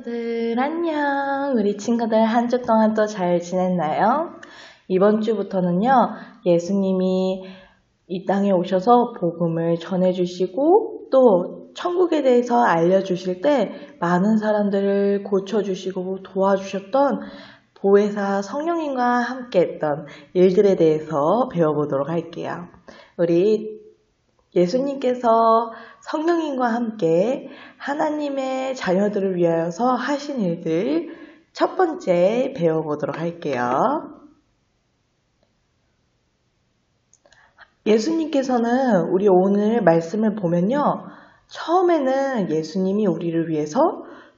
친구들 안녕. 우리 친구들 한 주 동안 또 잘 지냈나요? 이번 주부터는요, 예수님이 이 땅에 오셔서 복음을 전해주시고 또 천국에 대해서 알려주실 때 많은 사람들을 고쳐주시고 도와주셨던 보혜사 성령님과 함께 했던 일들에 대해서 배워보도록 할게요. 우리 예수님께서 성령님과 함께 하나님의 자녀들을 위하여서 하신 일들 첫 번째 배워보도록 할게요. 예수님께서는 우리 오늘 말씀을 보면요. 처음에는 예수님이 우리를 위해서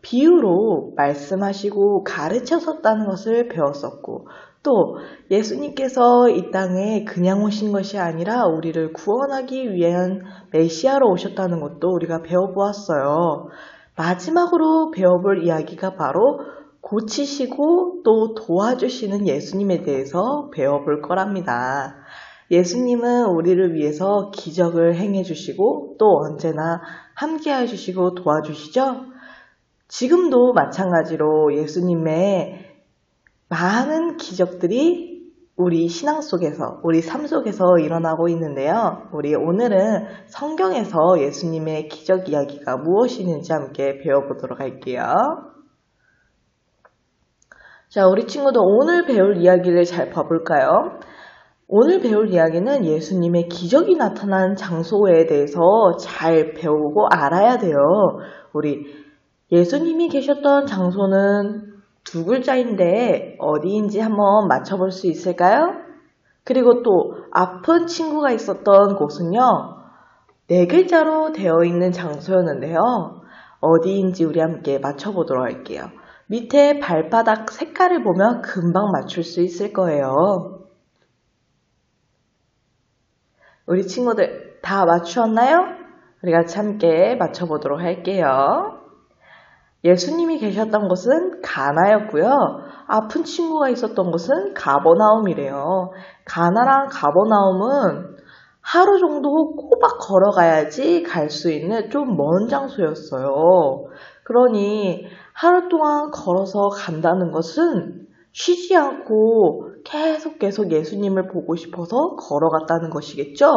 비유로 말씀하시고 가르쳤었다는 것을 배웠었고 또 예수님께서 이 땅에 그냥 오신 것이 아니라 우리를 구원하기 위한 메시아로 오셨다는 것도 우리가 배워보았어요. 마지막으로 배워볼 이야기가 바로 고치시고 또 도와주시는 예수님에 대해서 배워볼 거랍니다. 예수님은 우리를 위해서 기적을 행해주시고 또 언제나 함께 해주시고 도와주시죠? 지금도 마찬가지로 예수님의 많은 기적들이 우리 신앙 속에서, 우리 삶 속에서 일어나고 있는데요. 우리 오늘은 성경에서 예수님의 기적 이야기가 무엇이는지 함께 배워보도록 할게요. 자, 우리 친구들 오늘 배울 이야기를 잘 봐볼까요? 오늘 배울 이야기는 예수님의 기적이 나타난 장소에 대해서 잘 배우고 알아야 돼요. 우리 예수님이 계셨던 장소는 두 글자인데 어디인지 한번 맞춰볼 수 있을까요? 그리고 또 아픈 친구가 있었던 곳은요. 네 글자로 되어 있는 장소였는데요. 어디인지 우리 함께 맞춰보도록 할게요. 밑에 발바닥 색깔을 보면 금방 맞출 수 있을 거예요. 우리 친구들 다 맞추었나요? 우리 같이 함께 맞춰보도록 할게요. 예수님이 계셨던 곳은 가나였고요. 아픈 친구가 있었던 곳은 가버나움이래요. 가나랑 가버나움은 하루 정도 꼬박 걸어가야지 갈 수 있는 좀 먼 장소였어요. 그러니 하루 동안 걸어서 간다는 것은 쉬지 않고 계속 예수님을 보고 싶어서 걸어갔다는 것이겠죠?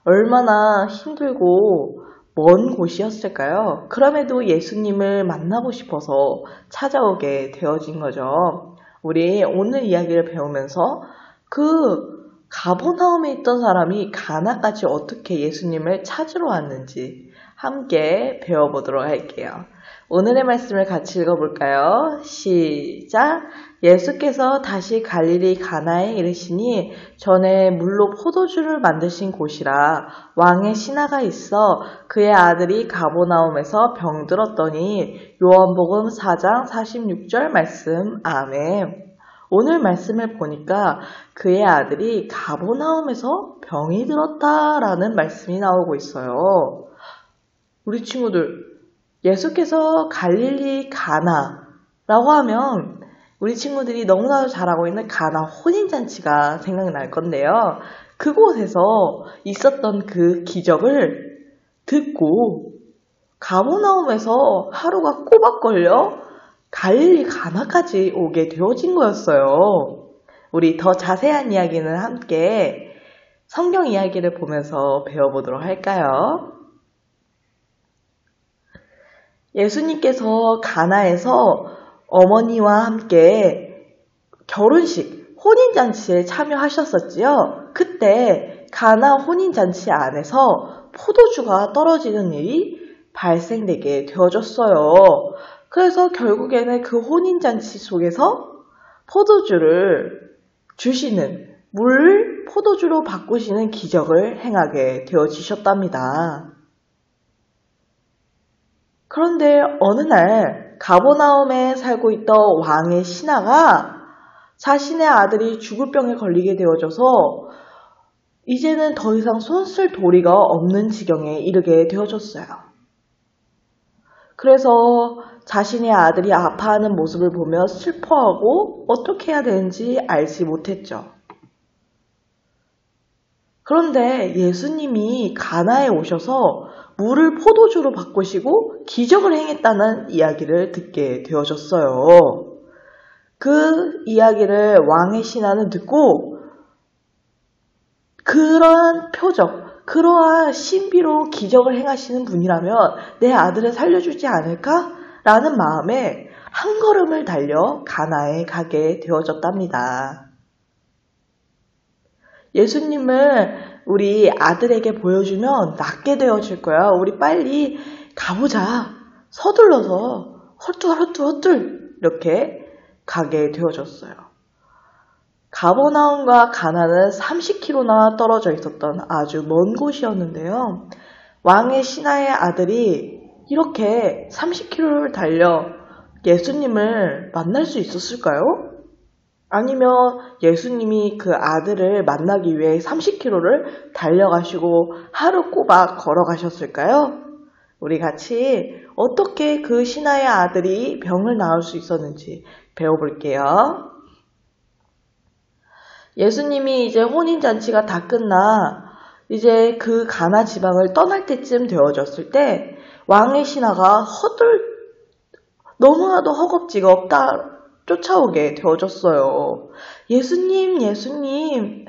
얼마나 힘들고 먼 곳이었을까요? 그럼에도 예수님을 만나고 싶어서 찾아오게 되어진 거죠. 우리 오늘 이야기를 배우면서 그 가버나움에 있던 사람이 가나까지 어떻게 예수님을 찾으러 왔는지 함께 배워보도록 할게요. 오늘의 말씀을 같이 읽어볼까요? 시작! 예수께서 다시 갈릴리 가나에 이르시니 전에 물로 포도주를 만드신 곳이라 왕의 신하가 있어 그의 아들이 가버나움에서 병들었더니 요한복음 4장 46절 말씀 아멘. 오늘 말씀을 보니까 그의 아들이 가버나움에서 병이 들었다라는 말씀이 나오고 있어요. 우리 친구들 예수께서 갈릴리 가나라고 하면 우리 친구들이 너무나도 잘 알고 있는 가나 혼인잔치가 생각날 건데요. 그곳에서 있었던 그 기적을 듣고 가버나움에서 하루가 꼬박 걸려 갈릴리 가나까지 오게 되어진 거였어요. 우리 더 자세한 이야기는 함께 성경 이야기를 보면서 배워보도록 할까요? 예수님께서 가나에서 어머니와 함께 결혼식, 혼인잔치에 참여하셨었지요. 그때 가나 혼인잔치 안에서 포도주가 떨어지는 일이 발생되게 되어졌어요. 그래서 결국에는 그 혼인잔치 속에서 포도주를 주시는, 물을 포도주로 바꾸시는 기적을 행하게 되어지셨답니다. 그런데 어느 날 가버나움에 살고 있던 왕의 신하가 자신의 아들이 죽을 병에 걸리게 되어져서 이제는 더 이상 손쓸 도리가 없는 지경에 이르게 되어졌어요. 그래서 자신의 아들이 아파하는 모습을 보며 슬퍼하고 어떻게 해야 되는지 알지 못했죠. 그런데 예수님이 가나에 오셔서 물을 포도주로 바꾸시고 기적을 행했다는 이야기를 듣게 되어졌어요. 그 이야기를 왕의 신하는 듣고 그러한 표적, 그러한 신비로 기적을 행하시는 분이라면 내 아들을 살려주지 않을까? 라는 마음에 한 걸음을 달려 가나에 가게 되어졌답니다. 예수님을 우리 아들에게 보여주면 낫게 되어질 거야. 우리 빨리 가보자. 서둘러서 헛둘 이렇게 가게 되어졌어요. 가버나움과 가나는 30km나 떨어져 있었던 아주 먼 곳이었는데요. 왕의 신하의 아들이 이렇게 30km를 달려 예수님을 만날 수 있었을까요? 아니면 예수님이 그 아들을 만나기 위해 30km를 달려가시고 하루 꼬박 걸어가셨을까요? 우리 같이 어떻게 그 신하의 아들이 병을 나을 수 있었는지 배워볼게요. 예수님이 이제 혼인잔치가 다 끝나 이제 그 가나 지방을 떠날 때쯤 되어졌을 때 왕의 신하가 너무나도 허겁지겁 쫓아오게 되어졌어요. 예수님,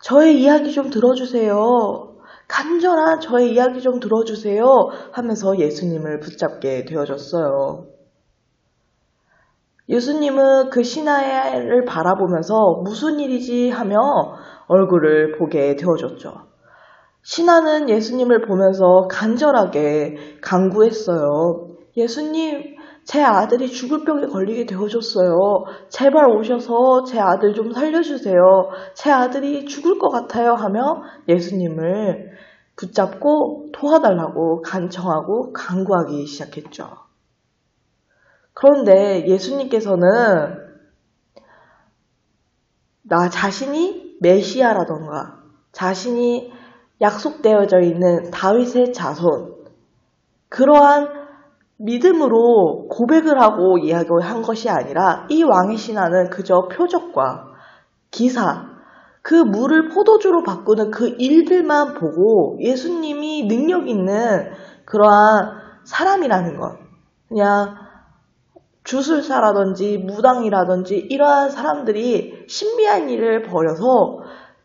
저의 이야기 좀 들어주세요. 간절한 저의 이야기 좀 들어주세요. 하면서 예수님을 붙잡게 되어졌어요. 예수님은 그 신하를 바라보면서 무슨 일이지 하며 얼굴을 보게 되어졌죠. 신하는 예수님을 보면서 간절하게 간구했어요. 예수님, 제 아들이 죽을 병에 걸리게 되어졌어요. 제발 오셔서 제 아들 좀 살려주세요. 제 아들이 죽을 것 같아요 하며 예수님을 붙잡고 도와달라고 간청하고 간구하기 시작했죠. 그런데 예수님께서는 나 자신이 메시아라던가 자신이 약속되어져 있는 다윗의 자손, 그러한 믿음으로 고백을 하고 이야기를 한 것이 아니라 이 왕의 신하는 그저 표적과 기사, 그 물을 포도주로 바꾸는 그 일들만 보고 예수님이 능력 있는 그러한 사람이라는 것, 그냥 주술사라든지 무당이라든지 이러한 사람들이 신비한 일을 벌여서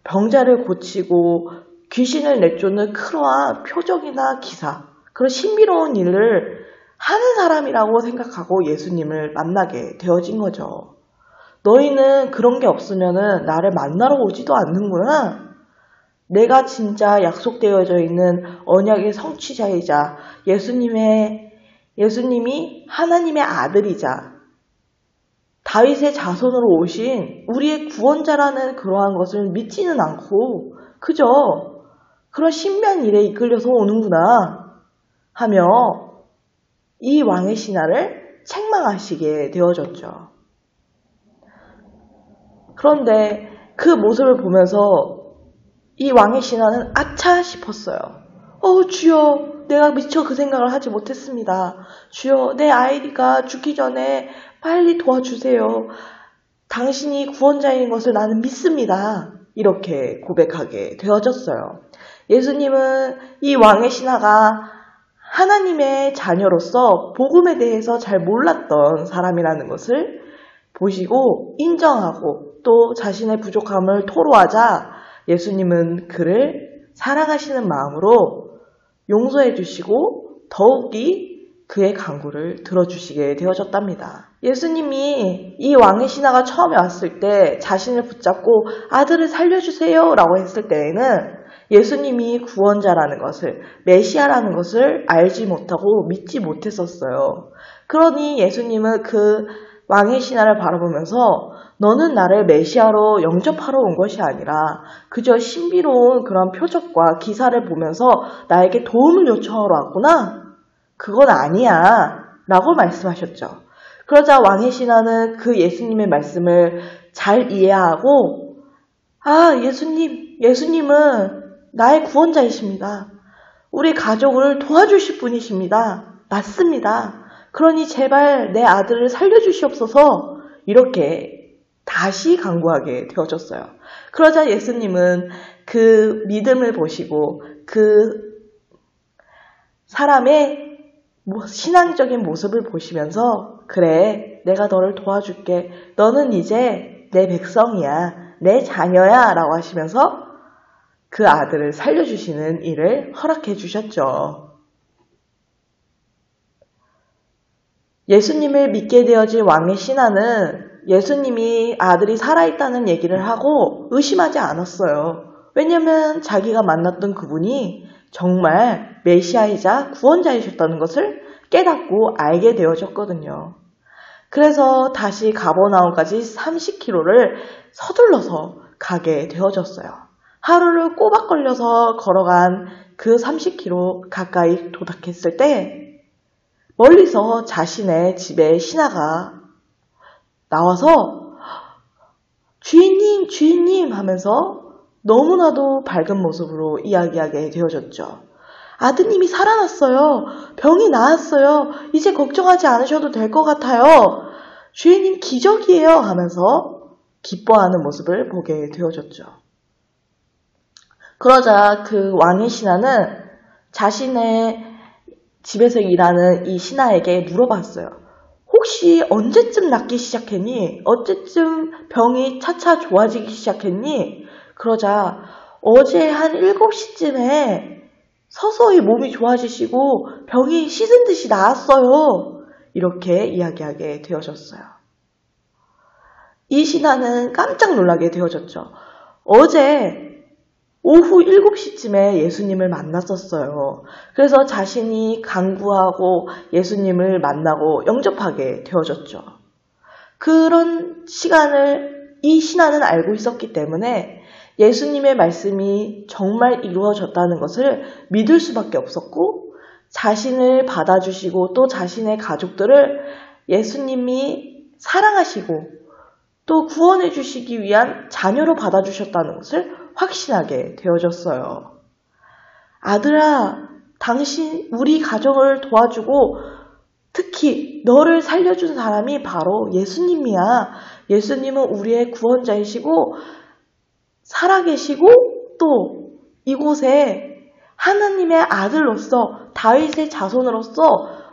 병자를 고치고 귀신을 내쫓는 그러한 표적이나 기사, 그런 신비로운 일을 하는 사람이라고 생각하고 예수님을 만나게 되어진 거죠. 너희는 그런 게 없으면 나를 만나러 오지도 않는구나. 내가 진짜 약속되어져 있는 언약의 성취자이자 예수님이 하나님의 아들이자 다윗의 자손으로 오신 우리의 구원자라는 그러한 것을 믿지는 않고 그저 그런 신비한 일에 이끌려서 오는구나 하며 이 왕의 신하를 책망하시게 되어졌죠. 그런데 그 모습을 보면서 이 왕의 신하는 아차 싶었어요. 주여, 내가 미처 그 생각을 하지 못했습니다. 주여, 내 아이가 죽기 전에 빨리 도와주세요. 당신이 구원자인 것을 나는 믿습니다. 이렇게 고백하게 되어졌어요. 예수님은 이 왕의 신하가 하나님의 자녀로서 복음에 대해서 잘 몰랐던 사람이라는 것을 보시고 인정하고 또 자신의 부족함을 토로하자 예수님은 그를 사랑하시는 마음으로 용서해 주시고 더욱이 그의 간구를 들어주시게 되어졌답니다. 예수님이 이 왕의 신하가 처음에 왔을 때 자신을 붙잡고 아들을 살려주세요 라고 했을 때에는 예수님이 구원자라는 것을, 메시아라는 것을 알지 못하고 믿지 못했었어요. 그러니 예수님은 그 왕의 신하를 바라보면서 너는 나를 메시아로 영접하러 온 것이 아니라 그저 신비로운 그런 표적과 기사를 보면서 나에게 도움을 요청하러 왔구나? 그건 아니야 라고 말씀하셨죠. 그러자 왕의 신하는 그 예수님의 말씀을 잘 이해하고 예수님은 나의 구원자이십니다. 우리 가족을 도와주실 분이십니다. 맞습니다. 그러니 제발 내 아들을 살려주시옵소서 이렇게 다시 간구하게 되어졌어요. 그러자 예수님은 그 믿음을 보시고 그 사람의 신앙적인 모습을 보시면서 그래, 내가 너를 도와줄게. 너는 이제 내 백성이야. 내 자녀야. 라고 하시면서 그 아들을 살려주시는 일을 허락해 주셨죠. 예수님을 믿게 되어진 왕의 신하는 예수님이 아들이 살아있다는 얘기를 하고 의심하지 않았어요. 왜냐하면 자기가 만났던 그분이 정말 메시아이자 구원자이셨다는 것을 깨닫고 알게 되어졌거든요. 그래서 다시 가버나움까지 30km를 서둘러서 가게 되어졌어요. 하루를 꼬박 걸려서 걸어간 그 30km 가까이 도착했을 때 멀리서 자신의 집에 신하가 나와서 주인님, 주인님 하면서 너무나도 밝은 모습으로 이야기하게 되어졌죠. 아드님이 살아났어요. 병이 나았어요. 이제 걱정하지 않으셔도 될 것 같아요. 주인님 기적이에요 하면서 기뻐하는 모습을 보게 되어졌죠. 그러자 그 왕의 신하는 자신의 집에서 일하는 이 신하에게 물어봤어요. 혹시 언제쯤 낫기 시작했니? 언제쯤 병이 차차 좋아지기 시작했니? 그러자 어제 한 7시쯤에 서서히 몸이 좋아지시고 병이 씻은 듯이 나았어요. 이렇게 이야기하게 되어졌어요. 이 신하는 깜짝 놀라게 되어졌죠. 어제 오후 7시쯤에 예수님을 만났었어요. 그래서 자신이 간구하고 예수님을 만나고 영접하게 되어졌죠. 그런 시간을 이 신하는 알고 있었기 때문에 예수님의 말씀이 정말 이루어졌다는 것을 믿을 수밖에 없었고 자신을 받아주시고 또 자신의 가족들을 예수님이 사랑하시고 또 구원해 주시기 위한 자녀로 받아주셨다는 것을 확신하게 되어졌어요. 아들아, 당신 우리 가정을 도와주고 특히 너를 살려준 사람이 바로 예수님이야. 예수님은 우리의 구원자이시고 살아계시고 또 이곳에 하나님의 아들로서 다윗의 자손으로서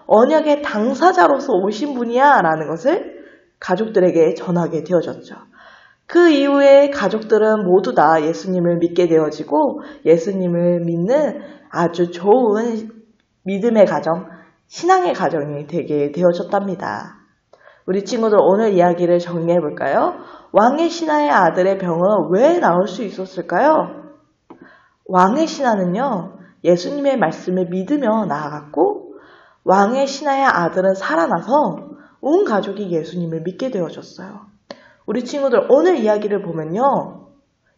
언약의 당사자로서 오신 분이야 라는 것을 가족들에게 전하게 되어졌죠. 그 이후에 가족들은 모두 다 예수님을 믿게 되어지고 예수님을 믿는 아주 좋은 믿음의 가정, 신앙의 가정이 되게 되어졌답니다. 우리 친구들 오늘 이야기를 정리해 볼까요? 왕의 신하의 아들의 병은 왜 나을 수 있었을까요? 왕의 신하는요, 예수님의 말씀을 믿으며 나아갔고 왕의 신하의 아들은 살아나서 온 가족이 예수님을 믿게 되어졌어요. 우리 친구들 오늘 이야기를 보면요,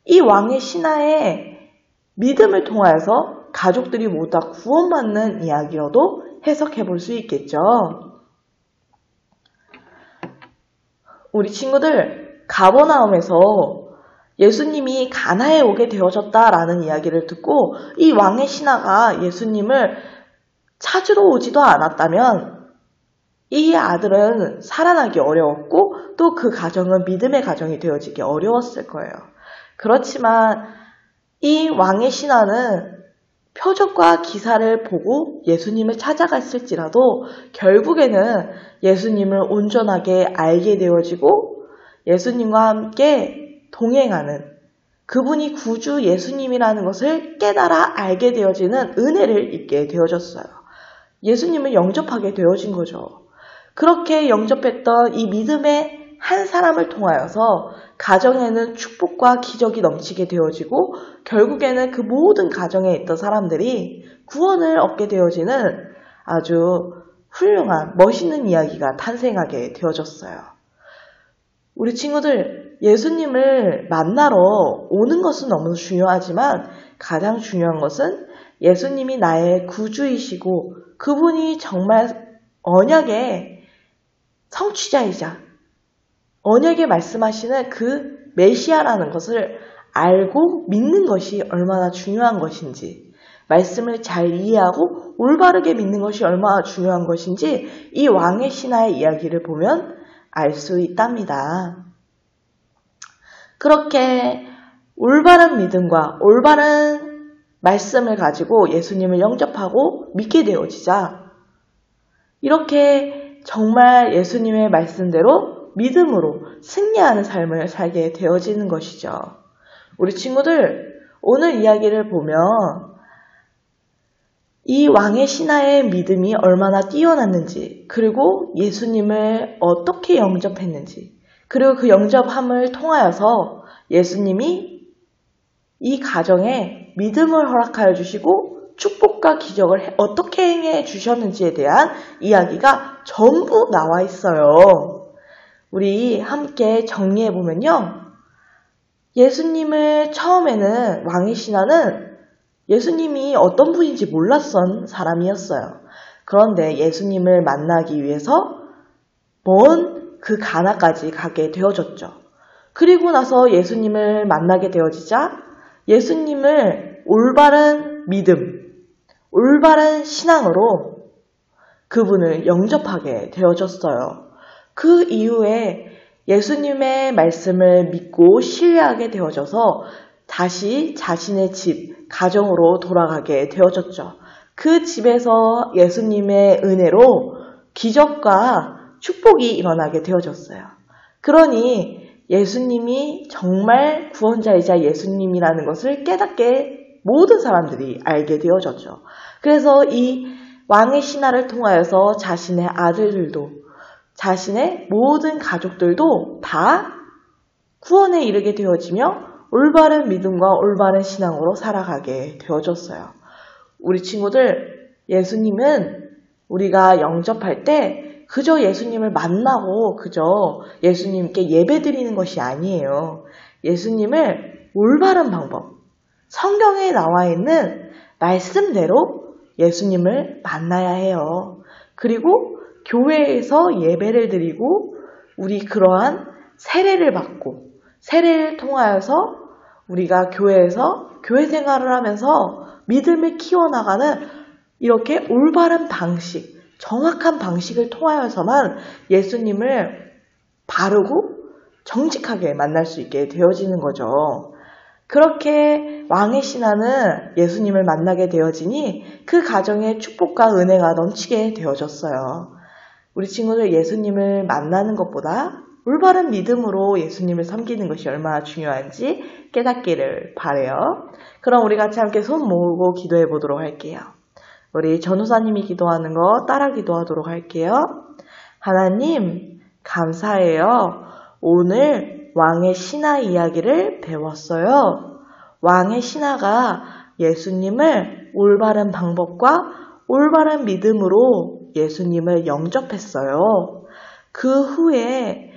이 왕의 신하의 믿음을 통하여서 가족들이 모두 다 구원받는 이야기로도 해석해 볼 수 있겠죠. 우리 친구들 가버나움에서 예수님이 가나에 오게 되어졌다라는 이야기를 듣고 이 왕의 신하가 예수님을 찾으러 오지도 않았다면 이 아들은 살아나기 어려웠고 또 그 가정은 믿음의 가정이 되어지기 어려웠을 거예요. 그렇지만 이 왕의 신하는 표적과 기사를 보고 예수님을 찾아갔을지라도 결국에는 예수님을 온전하게 알게 되어지고 예수님과 함께 동행하는 그분이 구주 예수님이라는 것을 깨달아 알게 되어지는 은혜를 입게 되어졌어요. 예수님을 영접하게 되어진 거죠. 그렇게 영접했던 이 믿음의 한 사람을 통하여서 가정에는 축복과 기적이 넘치게 되어지고 결국에는 그 모든 가정에 있던 사람들이 구원을 얻게 되어지는 아주 훌륭한 멋있는 이야기가 탄생하게 되어졌어요. 우리 친구들 예수님을 만나러 오는 것은 너무 중요하지만 가장 중요한 것은 예수님이 나의 구주이시고 그분이 정말 언약의 성취자이자 언약에 말씀하시는 그 메시아라는 것을 알고 믿는 것이 얼마나 중요한 것인지, 말씀을 잘 이해하고 올바르게 믿는 것이 얼마나 중요한 것인지 이 왕의 신하의 이야기를 보면 알 수 있답니다. 그렇게 올바른 믿음과 올바른 말씀을 가지고 예수님을 영접하고 믿게 되어지자 이렇게 정말 예수님의 말씀대로 믿음으로 승리하는 삶을 살게 되어지는 것이죠. 우리 친구들, 오늘 이야기를 보면 이 왕의 신하의 믿음이 얼마나 뛰어났는지, 그리고 예수님을 어떻게 영접했는지, 그리고 그 영접함을 통하여서 예수님이 이 가정에 믿음을 허락하여 주시고 축복과 기적을 어떻게 행해 주셨는지에 대한 이야기가 전부 나와 있어요. 우리 함께 정리해 보면요. 예수님을 처음에는 왕의 신하는 예수님이 어떤 분인지 몰랐던 사람이었어요. 그런데 예수님을 만나기 위해서 먼 그 가나까지 가게 되어졌죠. 그리고 나서 예수님을 만나게 되어지자 예수님을 올바른 믿음, 올바른 신앙으로 그분을 영접하게 되어졌어요. 그 이후에 예수님의 말씀을 믿고 신뢰하게 되어져서 다시 자신의 집, 가정으로 돌아가게 되어졌죠. 그 집에서 예수님의 은혜로 기적과 축복이 일어나게 되어졌어요. 그러니 예수님이 정말 구원자이자 예수님이라는 것을 깨닫게 모든 사람들이 알게 되어졌죠. 그래서 이 왕의 신하를 통하여서 자신의 아들들도 자신의 모든 가족들도 다 구원에 이르게 되어지며 올바른 믿음과 올바른 신앙으로 살아가게 되어졌어요. 우리 친구들, 예수님은 우리가 영접할 때 그저 예수님을 만나고 그저 예수님께 예배드리는 것이 아니에요. 예수님을 올바른 방법, 성경에 나와 있는 말씀대로 예수님을 만나야 해요. 그리고 교회에서 예배를 드리고 우리 그러한 세례를 받고 세례를 통하여서 우리가 교회에서 교회 생활을 하면서 믿음을 키워나가는 이렇게 올바른 방식, 정확한 방식을 통하여서만 예수님을 바르고 정직하게 만날 수 있게 되어지는 거죠. 그렇게 왕의 신하는 예수님을 만나게 되어지니 그 가정에 축복과 은혜가 넘치게 되어졌어요. 우리 친구들, 예수님을 만나는 것보다 올바른 믿음으로 예수님을 섬기는 것이 얼마나 중요한지 깨닫기를 바라요. 그럼 우리 같이 함께 손 모으고 기도해 보도록 할게요. 우리 전우사님이 기도하는 거 따라 기도하도록 할게요. 하나님, 감사해요. 오늘 왕의 신하 이야기를 배웠어요. 왕의 신하가 예수님을 올바른 방법과 올바른 믿음으로 예수님을 영접했어요. 그 후에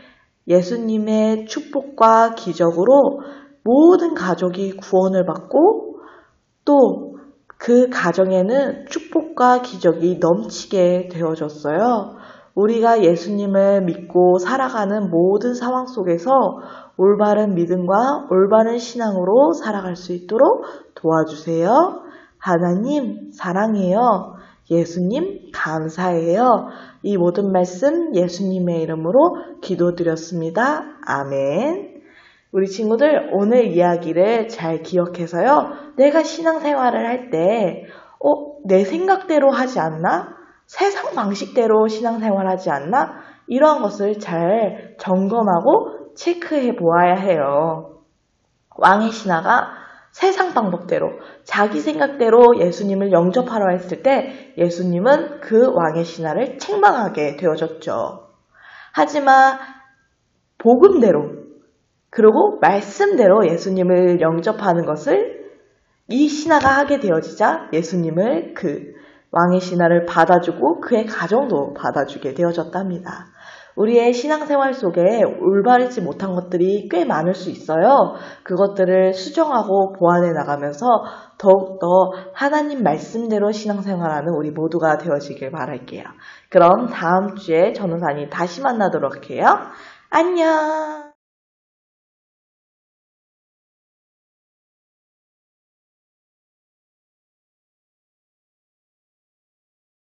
예수님의 축복과 기적으로 모든 가족이 구원을 받고 또 그 가정에는 축복과 기적이 넘치게 되어졌어요. 우리가 예수님을 믿고 살아가는 모든 상황 속에서 올바른 믿음과 올바른 신앙으로 살아갈 수 있도록 도와주세요. 하나님 사랑해요. 예수님 감사해요. 이 모든 말씀 예수님의 이름으로 기도드렸습니다. 아멘. 우리 친구들, 오늘 이야기를 잘 기억해서요. 내가 신앙생활을 할 때 내 생각대로 하지 않나? 세상 방식대로 신앙생활하지 않나? 이러한 것을 잘 점검하고 체크해 보아야 해요. 왕의 신하가 세상 방법대로 자기 생각대로 예수님을 영접하러 했을 때 예수님은 그 왕의 신하를 책망하게 되어졌죠. 하지만 복음대로 그리고 말씀대로 예수님을 영접하는 것을 이 신하가 하게 되어지자 예수님을 그 왕의 신하를 받아주고 그의 가정도 받아주게 되어졌답니다. 우리의 신앙생활 속에 올바르지 못한 것들이 꽤 많을 수 있어요. 그것들을 수정하고 보완해 나가면서 더욱더 하나님 말씀대로 신앙생활하는 우리 모두가 되어지길 바랄게요. 그럼 다음 주에 전우사님 다시 만나도록 해요. 안녕.